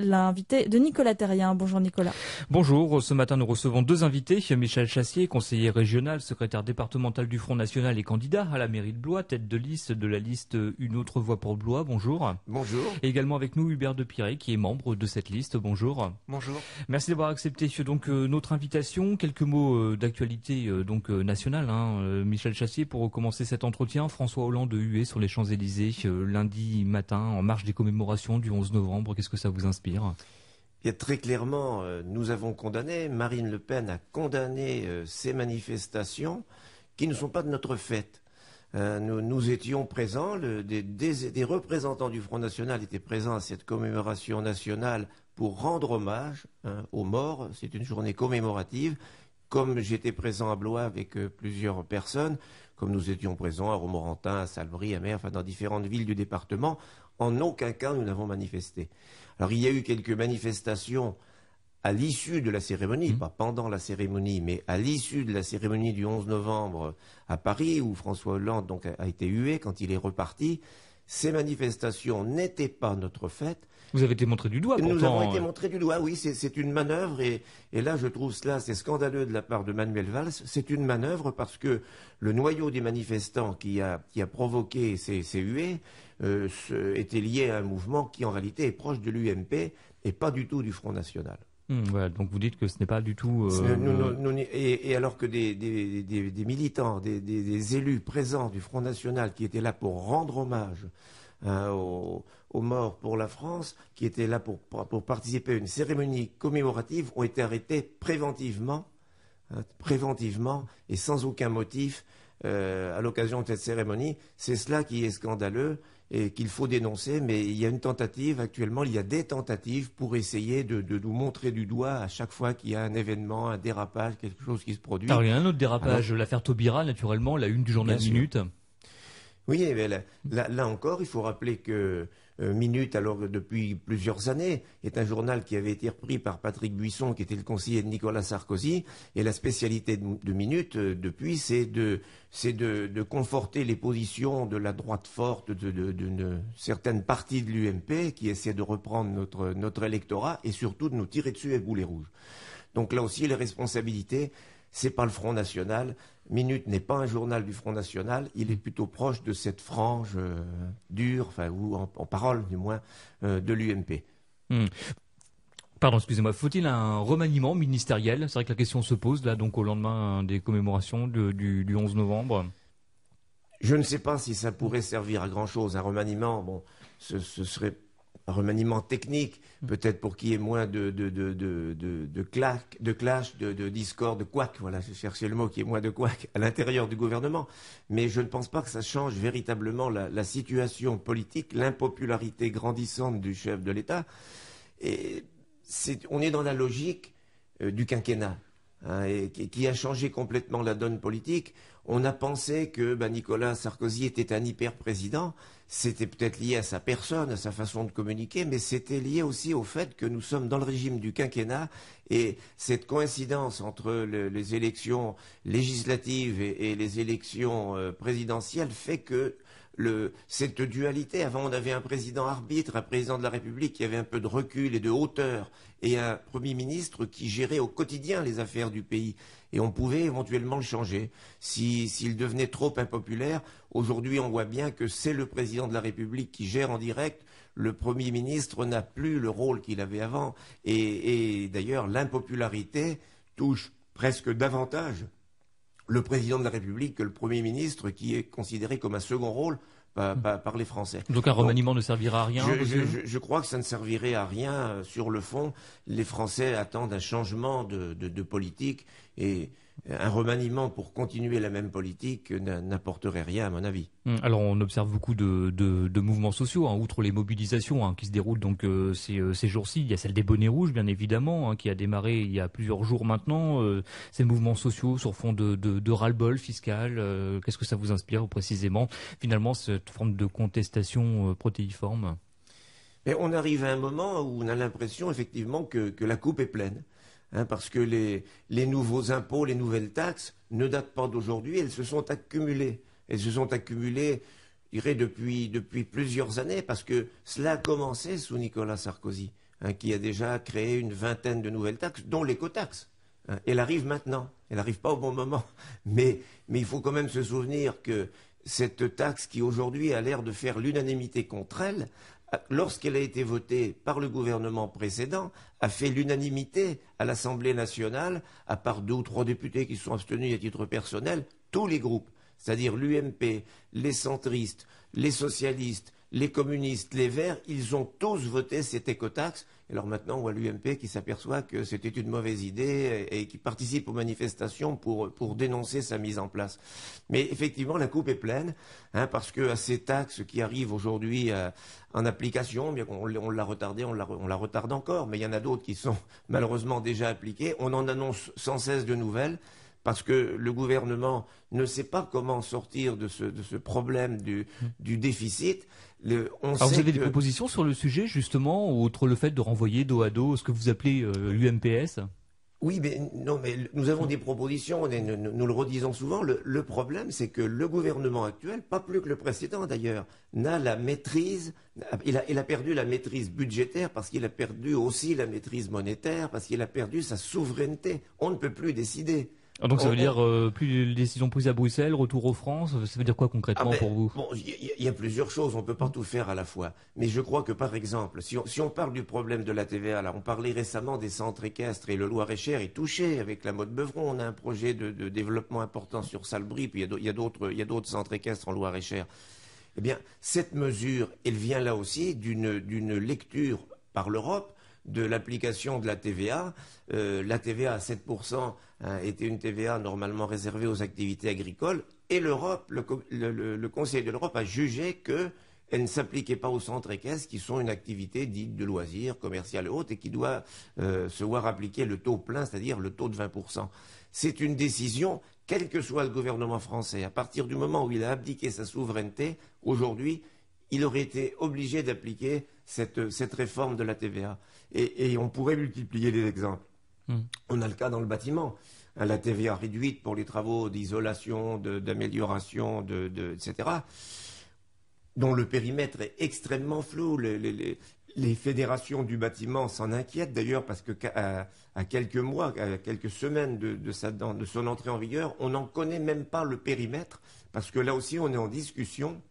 L'invité de Nicolas Terrien. Bonjour Nicolas. Bonjour, ce matin nous recevons deux invités. Michel Chassier, conseiller régional, secrétaire départemental du Front National et candidat à la mairie de Blois, tête de liste de la liste Une autre voix pour Blois. Bonjour. Bonjour. Et également avec nous Hubert Depiré qui est membre de cette liste. Bonjour. Bonjour. Merci d'avoir accepté notre invitation. Quelques mots d'actualité nationale. Michel Chassier, pour commencer cet entretien, François Hollande hué sur les Champs-Élysées lundi matin en marge des commémorations du 11 novembre. Qu'est-ce que ça vous inspire ? Et très clairement, nous avons condamné, Marine Le Pen a condamné ces manifestations qui ne sont pas de notre fait. Nous étions présents, des représentants du Front National étaient présents à cette commémoration nationale pour rendre hommage aux morts. C'est une journée commémorative. Comme j'étais présent à Blois avec plusieurs personnes, comme nous étions présents à Romorantin, à Salbris, à Mer, dans différentes villes du département, en aucun cas nous n'avons manifesté. Alors il y a eu quelques manifestations à l'issue de la cérémonie, pas pendant la cérémonie, mais à l'issue de la cérémonie du 11 novembre à Paris, où François Hollande a été hué quand il est reparti. Ces manifestations n'étaient pas notre fait. Vous avez été montré du doigt, pourtant. Nous avons été montrés du doigt, oui, c'est une manœuvre, et là je trouve cela, c'est scandaleux de la part de Manuel Valls. C'est une manœuvre parce que le noyau des manifestants qui a provoqué ces huées était lié à un mouvement qui en réalité est proche de l'UMP et pas du tout du Front National. Voilà, donc vous dites que ce n'est pas du tout... Et alors que des militants, des élus présents du Front National qui étaient là pour rendre hommage aux morts pour la France, qui étaient là pour participer à une cérémonie commémorative, ont été arrêtés préventivement et sans aucun motif à l'occasion de cette cérémonie. C'est cela qui est scandaleux et qu'il faut dénoncer, mais il y a une tentative actuellement, il y a des tentatives pour essayer de nous montrer du doigt à chaque fois qu'il y a un événement, un dérapage, quelque chose qui se produit. Alors il y a un autre dérapage, l'affaire Taubira, naturellement, la une du journal Minute. Oui, mais là encore, il faut rappeler que Minute, alors depuis plusieurs années, est un journal qui avait été repris par Patrick Buisson, qui était le conseiller de Nicolas Sarkozy. Et la spécialité de Minute, depuis, c'est de conforter les positions de la droite forte d'une certaine partie de l'UMP qui essaie de reprendre notre électorat et surtout de nous tirer dessus avec boulet rouge. Donc là aussi, les responsabilités, c'est pas le Front National. Minute n'est pas un journal du Front National, il est plutôt proche de cette frange dure, ou en parole du moins, de l'UMP. Pardon, excusez-moi, faut-il un remaniement ministériel? C'est vrai que la question se pose là, donc au lendemain des commémorations du 11 novembre. Je ne sais pas si ça pourrait servir à grand-chose. Un remaniement, bon, ce serait un remaniement technique, peut-être pour qu'il y ait moins de clash, de discorde, de couac, voilà, je cherchais le mot, qu'il y ait moins de couac à l'intérieur du gouvernement. Mais je ne pense pas que ça change véritablement la situation politique, l'impopularité grandissante du chef de l'État. Et on est dans la logique du quinquennat. Et qui a changé complètement la donne politique. On a pensé que Nicolas Sarkozy était un hyper-président. C'était peut-être lié à sa personne, à sa façon de communiquer, mais c'était lié aussi au fait que nous sommes dans le régime du quinquennat et cette coïncidence entre les élections législatives et les élections présidentielles fait que cette dualité, avant on avait un président arbitre, un président de la République qui avait un peu de recul et de hauteur, et un Premier ministre qui gérait au quotidien les affaires du pays. Et on pouvait éventuellement le changer. S'il devenait trop impopulaire, aujourd'hui on voit bien que c'est le président de la République qui gère en direct. Le Premier ministre n'a plus le rôle qu'il avait avant. Et d'ailleurs, l'impopularité touche presque davantage le président de la République que le Premier ministre, qui est considéré comme un second rôle par les Français. Donc un remaniement ne servira à rien? Je crois que ça ne servirait à rien sur le fond. Les Français attendent un changement de politique et un remaniement pour continuer la même politique n'apporterait rien à mon avis. Alors on observe beaucoup de mouvements sociaux, outre les mobilisations qui se déroulent donc ces jours-ci. Il y a celle des bonnets rouges bien évidemment qui a démarré il y a plusieurs jours maintenant. Ces mouvements sociaux sur fond de ras-le-bol fiscal. Qu'est-ce que ça vous inspire précisément finalement cette forme de contestation protéiforme? Mais on arrive à un moment où on a l'impression effectivement que la coupe est pleine. Parce que les nouveaux impôts, les nouvelles taxes ne datent pas d'aujourd'hui, elles se sont accumulées. Elles se sont accumulées, je dirais, depuis plusieurs années, parce que cela a commencé sous Nicolas Sarkozy. qui a déjà créé une vingtaine de nouvelles taxes, dont l'écotaxe. Elle arrive maintenant, elle n'arrive pas au bon moment, mais il faut quand même se souvenir que cette taxe qui aujourd'hui a l'air de faire l'unanimité contre elle, lorsqu'elle a été votée par le gouvernement précédent, a fait l'unanimité à l'Assemblée nationale, à part 2 ou 3 députés qui se sont abstenus à titre personnel, tous les groupes, c'est-à-dire l'UMP, les centristes, les socialistes, les communistes, les Verts, ils ont tous voté cette écotaxe. Et alors maintenant, on voit l'UMP qui s'aperçoit que c'était une mauvaise idée et qui participe aux manifestations pour dénoncer sa mise en place. Mais effectivement, la coupe est pleine, parce que à ces taxes qui arrivent aujourd'hui en application, bien qu'on l'a retardé, on la retarde encore, mais il y en a d'autres qui sont malheureusement déjà appliquées. On en annonce sans cesse de nouvelles, parce que le gouvernement ne sait pas comment sortir de ce problème du déficit. Alors vous avez des propositions sur le sujet, justement, outre le fait de renvoyer dos à dos ce que vous appelez l'UMPS? Oui, mais nous avons des propositions, nous le redisons souvent. Le problème, c'est que le gouvernement actuel, pas plus que le précédent d'ailleurs, n'a la maîtrise, il a perdu la maîtrise budgétaire parce qu'il a perdu aussi la maîtrise monétaire, parce qu'il a perdu sa souveraineté. On ne peut plus décider. Donc ça veut dire plus de décisions prises à Bruxelles, retour aux France, ça veut dire quoi concrètement pour vous? Bon, il y a plusieurs choses, on ne peut pas tout faire à la fois. Mais je crois que par exemple, si on parle du problème de la TVA, là, on parlait récemment des centres équestres et le Loir-et-Cher est touché avec la Motte Beuvron. On a un projet de développement important sur Salbris, puis il y a d'autres centres équestres en Loir-et-Cher. Eh bien, cette mesure, elle vient là aussi d'une lecture par l'Europe de l'application de la TVA. La TVA à 7% était une TVA normalement réservée aux activités agricoles, et l'Europe, le Conseil de l'Europe a jugé qu'elle ne s'appliquait pas aux centres équestres, qui sont une activité dite de loisirs, commerciale et haute, et qui doit se voir appliquer le taux plein, c'est-à-dire le taux de 20%. C'est une décision, quel que soit le gouvernement français, à partir du moment où il a abdiqué sa souveraineté, aujourd'hui, il aurait été obligé d'appliquer cette réforme de la TVA. Et on pourrait multiplier les exemples. On a le cas dans le bâtiment. La TVA réduite pour les travaux d'isolation, d'amélioration, etc., dont le périmètre est extrêmement flou. Les fédérations du bâtiment s'en inquiètent d'ailleurs parce qu'à quelques mois, à quelques semaines de son entrée en vigueur, on n'en connaît même pas le périmètre, parce que là aussi on est en discussion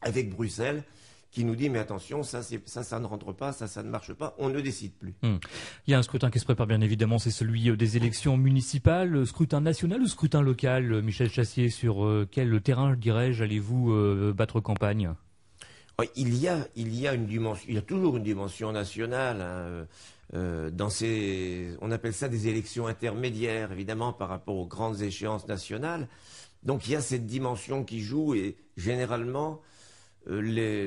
avec Bruxelles, qui nous dit mais attention, ça ne rentre pas, ça ne marche pas, on ne décide plus. Il y a un scrutin qui se prépare bien évidemment, c'est celui des élections municipales. Scrutin national ou scrutin local, Michel Chassier, sur quel terrain, dirais-je, allez-vous battre campagne? Il y a une dimension, il y a toujours une dimension nationale, dans on appelle ça des élections intermédiaires, évidemment, par rapport aux grandes échéances nationales. Donc il y a cette dimension qui joue, et généralement l'équipe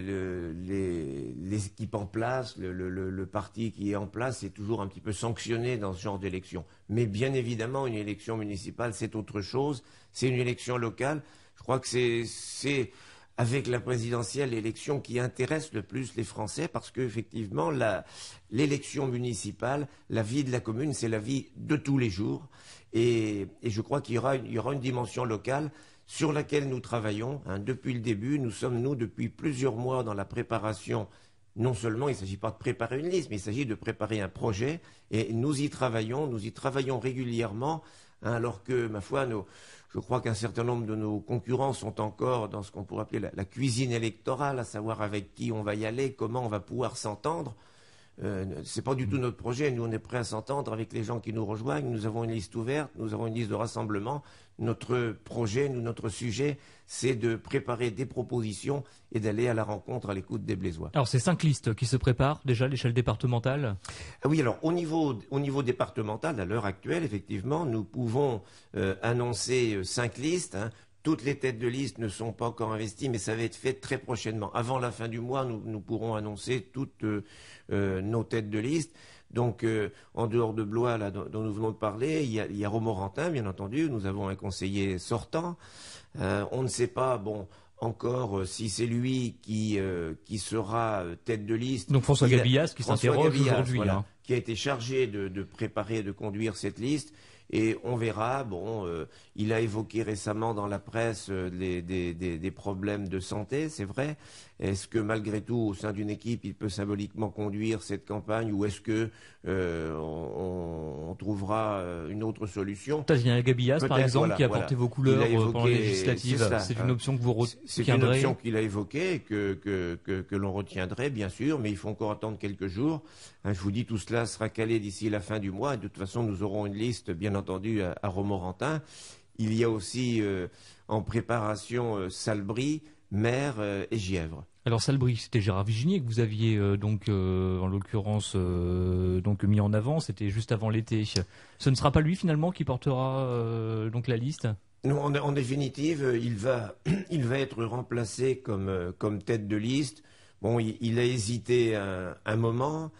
en place, le parti qui est en place est toujours un petit peu sanctionné dans ce genre d'élection. Mais bien évidemment, une élection municipale, c'est autre chose. C'est une élection locale. Je crois que c'est avec la présidentielle l'élection qui intéresse le plus les Français, parce qu'effectivement, l'élection municipale, la vie de la commune, c'est la vie de tous les jours. Et je crois qu'il y aura une dimension locale sur laquelle nous travaillons depuis le début. Nous sommes, depuis plusieurs mois dans la préparation. Non seulement il ne s'agit pas de préparer une liste, mais il s'agit de préparer un projet. Et nous y travaillons régulièrement, alors que, ma foi, je crois qu'un certain nombre de nos concurrents sont encore dans ce qu'on pourrait appeler la cuisine électorale, à savoir avec qui on va y aller, comment on va pouvoir s'entendre. C'est pas du tout notre projet. Nous, on est prêts à s'entendre avec les gens qui nous rejoignent. Nous avons une liste ouverte, nous avons une liste de rassemblement. Notre projet, notre sujet, c'est de préparer des propositions et d'aller à la rencontre, à l'écoute des Blésois. Alors, c'est 5 listes qui se préparent déjà à l'échelle départementale? Oui, alors au niveau départemental, à l'heure actuelle, effectivement, nous pouvons annoncer 5 listes. Toutes les têtes de liste ne sont pas encore investies, mais ça va être fait très prochainement. Avant la fin du mois, nous pourrons annoncer toutes nos têtes de liste. Donc, en dehors de Blois, là, dont nous venons de parler, il y a Romorantin, bien entendu. Nous avons un conseiller sortant. On ne sait pas, encore si c'est lui qui sera tête de liste. Donc François Gabillas qui s'interroge aujourd'hui. Voilà, qui a été chargé de préparer et de conduire cette liste. Et on verra, il a évoqué récemment dans la presse des problèmes de santé, c'est vrai. Est-ce que malgré tout, au sein d'une équipe, il peut symboliquement conduire cette campagne ou est-ce que on trouvera une autre solution? Tadjien Gabillas, par exemple, qui a porté vos couleurs pendant les législatives. C'est une option que vous retiendrez? C'est une option qu'il a évoquée, que l'on retiendrait, bien sûr, mais il faut encore attendre quelques jours. Je vous dis, tout cela sera calé d'ici la fin du mois. Et de toute façon, nous aurons une liste, bien entendu, à Romorantin. Il y a aussi en préparation Salbris, Mer et Gièvre. Alors Salbris, c'était Gérard Viginier que vous aviez en l'occurrence donc mis en avant. C'était juste avant l'été. Ce ne sera pas lui finalement qui portera donc la liste? Non, en définitive, il va être remplacé comme tête de liste. Bon, il a hésité un moment.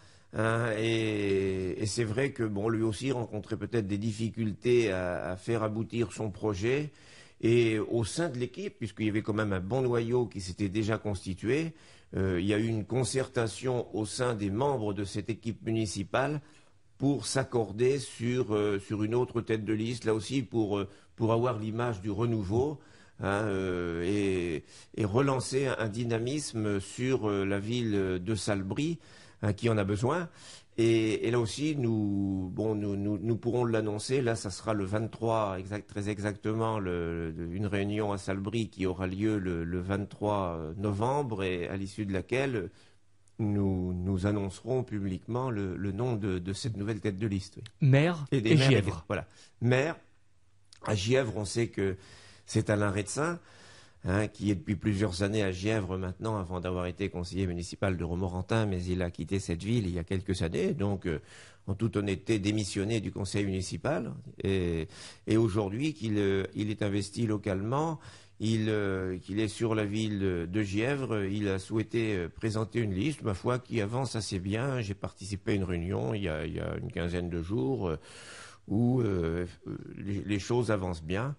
Et c'est vrai que lui aussi rencontrait peut-être des difficultés à faire aboutir son projet. Et au sein de l'équipe, puisqu'il y avait quand même un bon noyau qui s'était déjà constitué, il y a eu une concertation au sein des membres de cette équipe municipale pour s'accorder sur une autre tête de liste, là aussi pour avoir l'image du renouveau. Et relancer un dynamisme sur la ville de Salbris, qui en a besoin. Et là aussi, nous pourrons l'annoncer. Là, ça sera le 23, très exactement, une réunion à Salbris qui aura lieu le 23 novembre et à l'issue de laquelle nous annoncerons publiquement le nom de cette nouvelle tête de liste. Oui. Mer et Gièvre. Voilà. Mer. À Gièvre, on sait que c'est Alain Redsin, qui est depuis plusieurs années à Gièvre maintenant, avant d'avoir été conseiller municipal de Romorantin, mais il a quitté cette ville il y a quelques années, donc en toute honnêteté démissionné du conseil municipal, et aujourd'hui qu'il est investi localement, qu'il est sur la ville de Gièvre, il a souhaité présenter une liste, ma foi, qui avance assez bien. J'ai participé à une réunion il y a une quinzaine de jours où les choses avancent bien.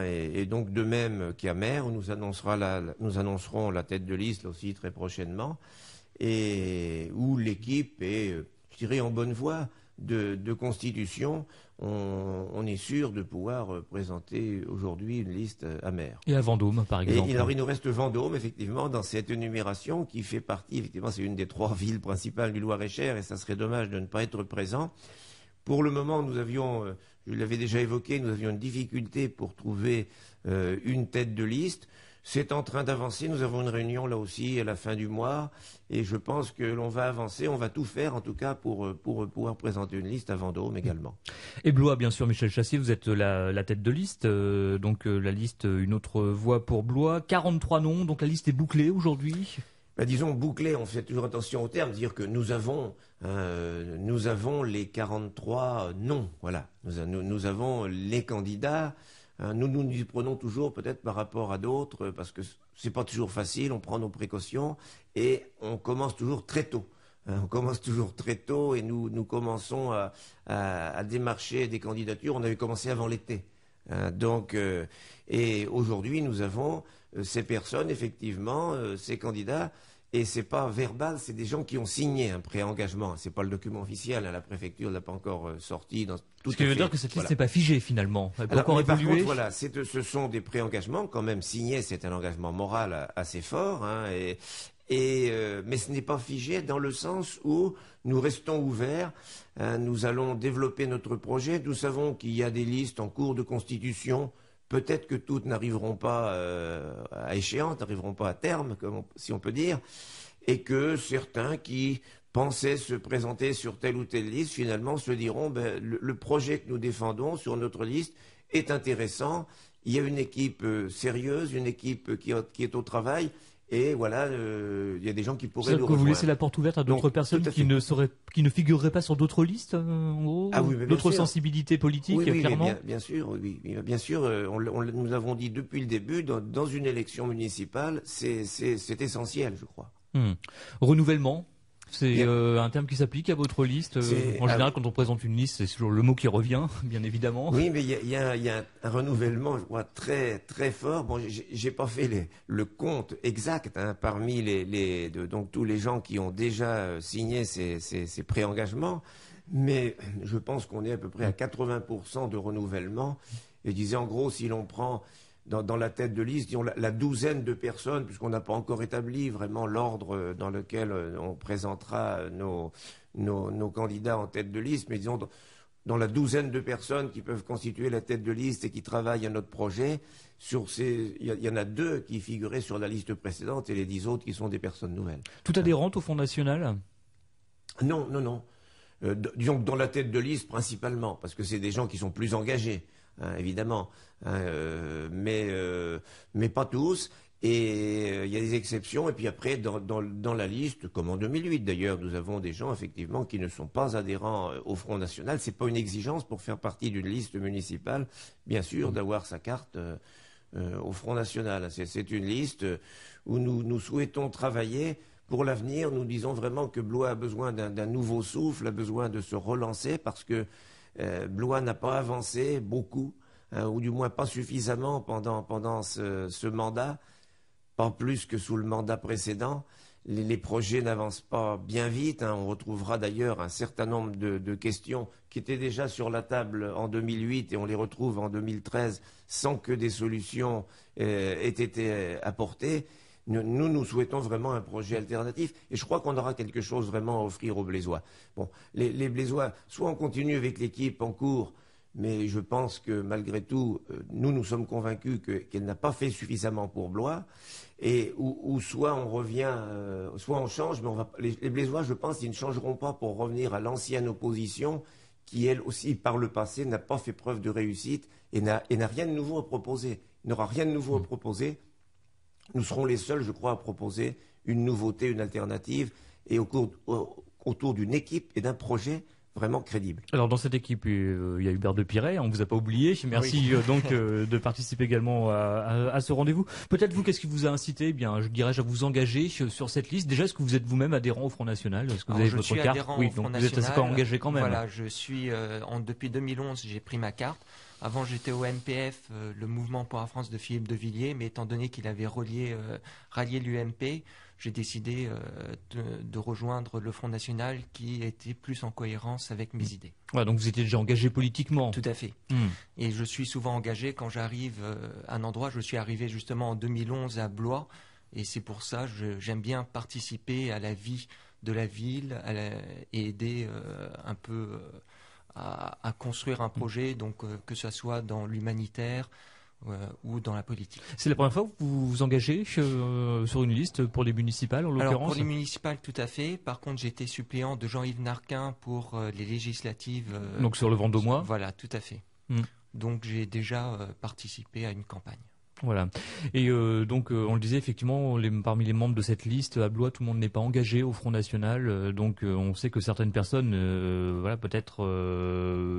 Et donc de même qu'à Mer, nous annoncerons la tête de liste là aussi très prochainement, et où l'équipe est, je dirais, en bonne voie de constitution. On est sûr de pouvoir présenter aujourd'hui une liste à Mer. Et à Vendôme, par exemple. Et alors il nous reste Vendôme, effectivement, dans cette énumération qui fait partie, effectivement, c'est une des 3 villes principales du Loir-et-Cher, et ça serait dommage de ne pas être présent. Pour le moment, nous avions, je l'avais déjà évoqué, nous avions une difficulté pour trouver une tête de liste. C'est en train d'avancer. Nous avons une réunion là aussi à la fin du mois. Et je pense que l'on va avancer. On va tout faire en tout cas pour pouvoir présenter une liste à Vendôme également. Et Blois, bien sûr, Michel Chassier, vous êtes la tête de liste. Donc la liste Une autre voie pour Blois. 43 noms, donc la liste est bouclée aujourd'hui. Disons bouclé, on fait toujours attention au terme, dire que nous avons les 43 noms, voilà. Nous avons les candidats. Nous y prenons toujours peut-être par rapport à d'autres, parce que c'est pas toujours facile, on prend nos précautions et on commence toujours très tôt. On commence toujours très tôt et nous commençons à démarcher des candidatures. On avait commencé avant l'été. Et aujourd'hui, nous avons ces personnes, effectivement, ces candidats, et c'est pas verbal, c'est des gens qui ont signé un pré-engagement. C'est pas le document officiel, la préfecture ne l'a pas encore sorti. Ce qui veut dire que cette liste n'est pas figée finalement. Elle peut encore par évoluer. contre, voilà, ce sont des pré-engagements quand même signés. C'est un engagement moral assez fort, mais ce n'est pas figé dans le sens où nous restons ouverts. Nous allons développer notre projet. Nous savons qu'il y a des listes en cours de constitution. Peut-être que toutes n'arriveront pas à échéance, n'arriveront pas à terme, si on peut dire, et que certains qui pensaient se présenter sur telle ou telle liste, finalement se diront le projet que nous défendons sur notre liste est intéressant, il y a une équipe sérieuse, une équipe qui est au travail, et voilà, il y a des gens qui pourraient nous rejoindre. Vous laissez la porte ouverte à d'autres personnes qui ne figureraient pas sur d'autres listes, en gros, d'autres sensibilités politiques, clairement. Bien sûr, bien sûr. Nous avons dit depuis le début, dans une élection municipale, c'est essentiel, je crois. Renouvellement. C'est un terme qui s'applique à votre liste. En général, quand on présente une liste, c'est toujours le mot qui revient, bien évidemment. Oui, mais il y a un renouvellement, je crois, très très fort. Bon, j'ai pas fait le compte exact parmi donc tous les gens qui ont déjà signé ces préengagements, mais je pense qu'on est à peu près à 80% de renouvellement. Et je disais, en gros, si l'on prend dans la tête de liste, disons, la douzaine de personnes, puisqu'on n'a pas encore établi vraiment l'ordre dans lequel on présentera nos candidats en tête de liste, mais disons dans la douzaine de personnes qui peuvent constituer la tête de liste et qui travaillent à notre projet, il y en a 2 qui figuraient sur la liste précédente et les 10 autres qui sont des personnes nouvelles. Tout adhérente au Front National? Non. Disons que dans la tête de liste principalement, parce que c'est des gens qui sont plus engagés. Évidemment, mais pas tous. Et il y a des exceptions. Et puis après, dans la liste, comme en 2008 d'ailleurs, nous avons des gens effectivement qui ne sont pas adhérents au Front National. C'est pas une exigence pour faire partie d'une liste municipale, bien sûr, d'avoir sa carte au Front National. C'est une liste où nous souhaitons travailler. Pour l'avenir, nous disons vraiment que Blois a besoin d'un nouveau souffle, a besoin de se relancer parce que Blois n'a pas avancé beaucoup, ou du moins pas suffisamment pendant ce mandat, pas plus que sous le mandat précédent. Les projets n'avancent pas bien vite. On retrouvera d'ailleurs un certain nombre de questions qui étaient déjà sur la table en 2008 et on les retrouve en 2013 sans que des solutions aient été apportées. Nous souhaitons vraiment un projet alternatif et je crois qu'on aura quelque chose vraiment à offrir aux Blésois. Bon, les Blésois, soit on continue avec l'équipe en cours, mais je pense que malgré tout, nous sommes convaincus qu'elle n'a pas fait suffisamment pour Blois, et ou soit on revient, soit on change, mais les Blésois, je pense, ils ne changeront pas pour revenir à l'ancienne opposition qui, elle aussi, par le passé, n'a pas fait preuve de réussite et n'a rien de nouveau à proposer. Il n'aura rien de nouveau à proposer. Nous serons les seuls, je crois, à proposer une nouveauté, une alternative, et autour d'une équipe et d'un projet vraiment crédible. Alors dans cette équipe, il y a Hubert de Piret, on ne vous a pas oublié. Merci donc de participer également à ce rendez-vous. Peut-être vous, qu'est-ce qui vous a incité, je dirais, à vous engager sur cette liste? Déjà, est-ce que vous êtes vous-même adhérent au Front National? Est-ce que vous avez votre carte? Oui, donc vous êtes assez engagé quand même. Voilà, je suis depuis 2011, j'ai pris ma carte. Avant, j'étais au MPF, le Mouvement pour la France de Philippe de Villiers, mais étant donné qu'il avait rallié l'UMP, j'ai décidé de rejoindre le Front National qui était plus en cohérence avec mes idées. Ouais, donc vous étiez déjà engagé politiquement. Tout à fait. Et je suis souvent engagé quand j'arrive à un endroit. Je suis arrivé justement en 2011 à Blois, et c'est pour ça que j'aime bien participer à la vie de la ville et aider un peu à construire un projet, donc que ce soit dans l'humanitaire ou dans la politique. C'est la première fois que vous vous engagez sur une liste pour les municipales, en l'occurrence? Alors pour les municipales, tout à fait. Par contre, j'étais suppléant de Jean-Yves Narquin pour les législatives. Donc sur le Vendômois. Voilà, tout à fait. Donc j'ai déjà participé à une campagne. Voilà. Et donc, on le disait, effectivement, parmi les membres de cette liste, à Blois, tout le monde n'est pas engagé au Front National. Donc, on sait que certaines personnes, peut-être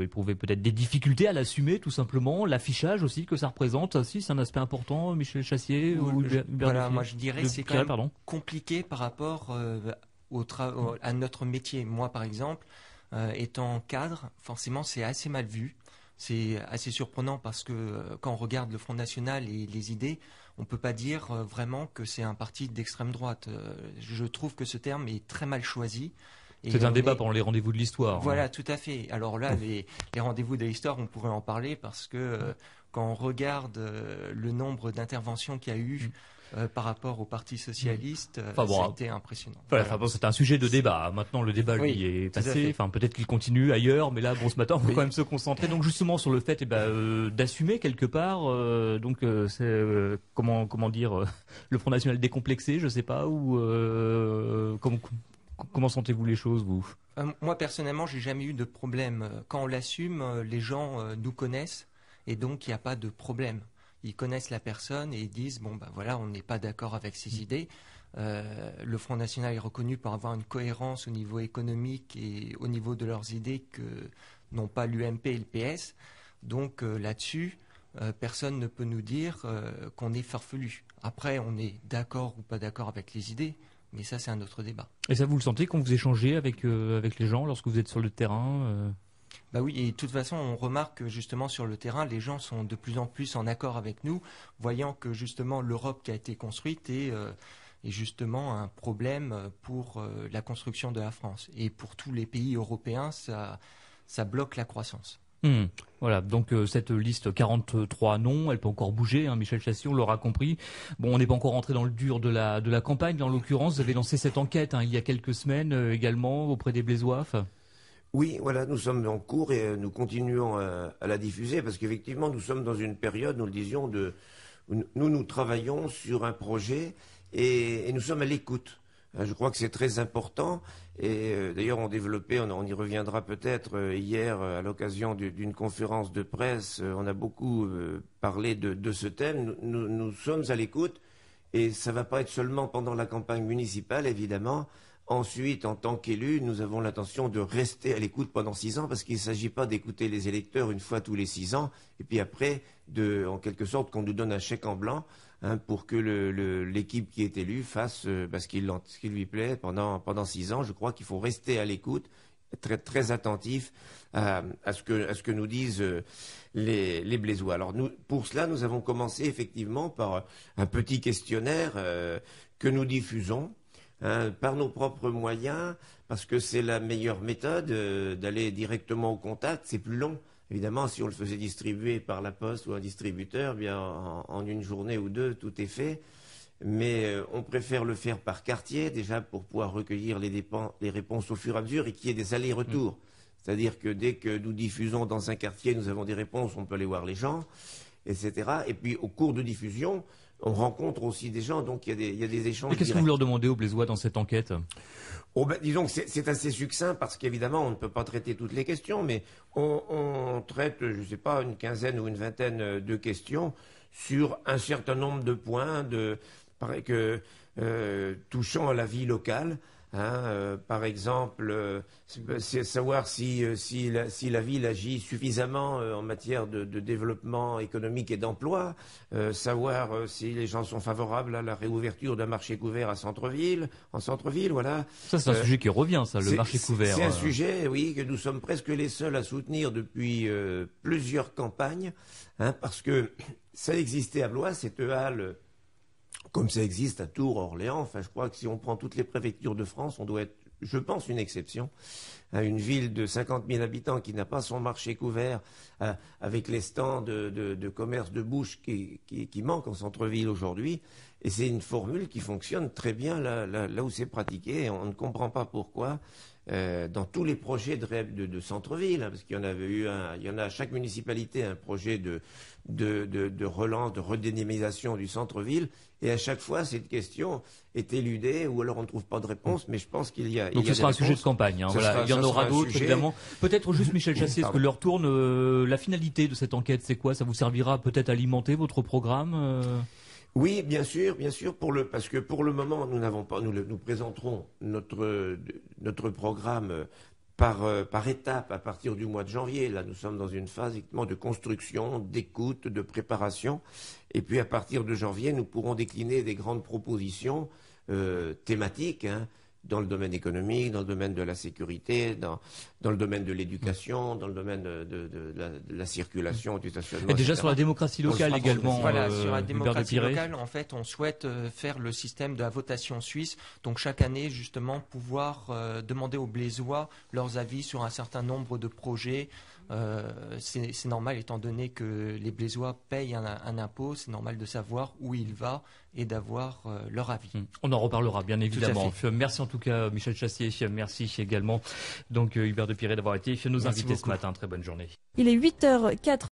éprouvaient peut-être des difficultés à l'assumer, tout simplement. L'affichage aussi que ça représente, aussi, c'est un aspect important. Michel Chassier moi je dirais que c'est quand même compliqué par rapport à notre métier. Moi, par exemple, étant cadre, forcément, c'est assez mal vu. C'est assez surprenant parce que quand on regarde le Front National et les idées, on ne peut pas dire vraiment que c'est un parti d'extrême droite. Je trouve que ce terme est très mal choisi. C'est un débat pendant les rendez-vous de l'histoire. Voilà, tout à fait. Alors là, les rendez-vous de l'histoire, on pourrait en parler parce que quand on regarde le nombre d'interventions qu'il y a eu par rapport au Parti socialiste, c'était impressionnant. C'est un sujet de débat. Maintenant, le débat lui est passé. Peut-être qu'il continue ailleurs, mais là, ce matin, on peut quand même se concentrer. Donc, justement, sur le fait, d'assumer quelque part. C'est comment dire, le Front National décomplexé, je sais pas, ou comment sentez-vous les choses, vous? Moi, personnellement, j'ai jamais eu de problème. Quand on l'assume, les gens nous connaissent, et donc il n'y a pas de problème. Ils connaissent la personne et ils disent on n'est pas d'accord avec ses idées. Le Front National est reconnu pour avoir une cohérence au niveau économique et au niveau de leurs idées que n'ont pas l'UMP et le PS. Donc là-dessus, personne ne peut nous dire qu'on est farfelu. Après, on est d'accord ou pas d'accord avec les idées. Mais ça, c'est un autre débat. Et ça, vous le sentez quand vous échangez avec les gens, lorsque vous êtes sur le terrain Bah oui, et de toute façon, on remarque que justement sur le terrain, les gens sont de plus en plus en accord avec nous, voyant que justement l'Europe qui a été construite est justement un problème pour la construction de la France. Et pour tous les pays européens, ça bloque la croissance. Voilà, donc cette liste 43 noms, elle peut encore bouger, hein, Michel Chassy, on l'aura compris. Bon, on n'est pas encore rentré dans le dur de la campagne, mais en l'occurrence, vous avez lancé cette enquête il y a quelques semaines également auprès des Blésois. Oui, voilà, nous sommes en cours et nous continuons à la diffuser parce qu'effectivement, nous sommes dans une période, nous le disions, où nous travaillons sur un projet et nous sommes à l'écoute. Je crois que c'est très important et d'ailleurs on y reviendra peut-être hier à l'occasion d'une conférence de presse, on a beaucoup parlé de ce thème. Nous sommes à l'écoute et ça ne va pas être seulement pendant la campagne municipale évidemment. Ensuite, en tant qu'élus, nous avons l'intention de rester à l'écoute pendant 6 ans parce qu'il ne s'agit pas d'écouter les électeurs une fois tous les 6 ans et puis après, en quelque sorte, qu'on nous donne un chèque en blanc pour que l'équipe qui est élue fasse ce qui lui plaît pendant 6 ans. Je crois qu'il faut rester à l'écoute, très, très attentif à ce que nous disent les Blésois. Alors pour cela, nous avons commencé effectivement par un petit questionnaire que nous diffusons. Par nos propres moyens, parce que c'est la meilleure méthode d'aller directement au contact. C'est plus long. Évidemment, si on le faisait distribuer par la poste ou un distributeur, bien en une journée ou deux, tout est fait. Mais on préfère le faire par quartier, déjà pour pouvoir recueillir les réponses au fur et à mesure et qu'il y ait des allers-retours. C'est-à-dire que dès que nous diffusons dans un quartier, nous avons des réponses, on peut aller voir les gens, etc. Et puis au cours de diffusion, on rencontre aussi des gens, donc il y a des échanges. Et qu'est-ce que vous leur demandez aux Blésois dans cette enquête ? Disons que c'est assez succinct parce qu'évidemment on ne peut pas traiter toutes les questions, mais on traite, je ne sais pas, une quinzaine ou une vingtaine de questions sur un certain nombre de points touchant à la vie locale. Par exemple, c'est savoir si la ville agit suffisamment en matière de développement économique et d'emploi, savoir si les gens sont favorables à la réouverture d'un marché couvert en centre-ville, voilà. Ça, c'est un sujet qui revient, ça, le marché couvert. C'est un sujet, oui, que nous sommes presque les seuls à soutenir depuis plusieurs campagnes, parce que ça existait à Blois, cette halle. Comme ça existe à Tours, Orléans, enfin je crois que si on prend toutes les préfectures de France, on doit être, je pense, une exception. Une ville de 50 000 habitants qui n'a pas son marché couvert, avec les stands de commerce de bouche qui manquent en centre-ville aujourd'hui. Et c'est une formule qui fonctionne très bien là où c'est pratiqué. Et on ne comprend pas pourquoi dans tous les projets de centre-ville, parce qu'il y en avait il y en a à chaque municipalité un projet de relance, de redynamisation du centre-ville, et à chaque fois cette question est éludée ou alors on ne trouve pas de réponse, mais je pense qu'il y a. Donc ce sera un sujet de campagne. Voilà. Il y en aura d'autres évidemment. Peut-être juste Michel Chassy, est-ce que leur tourne la finalité de cette enquête, c'est quoi ? Ça vous servira peut-être à alimenter votre programme Oui, bien sûr, parce que pour le moment, nous présenterons notre programme par étapes à partir du mois de janvier. Là, nous sommes dans une phase effectivement de construction, d'écoute, de préparation. Et puis à partir de janvier, nous pourrons décliner des grandes propositions thématiques, dans le domaine économique, dans le domaine de la sécurité, dans le domaine de l'éducation, dans le domaine de la circulation, du stationnement. Et déjà sur la démocratie locale également. Voilà, sur la démocratie locale, en fait, on souhaite faire le système de la votation suisse. Donc chaque année, justement, pouvoir demander aux Blésois leurs avis sur un certain nombre de projets. C'est normal, étant donné que les Blésois payent un impôt, c'est normal de savoir où il va et d'avoir leur avis. On en reparlera bien évidemment. Merci en tout cas Michel Chassy, merci également donc Hubert de Pirey d'avoir été nos invités ce matin. Très bonne journée. Il est 8h04.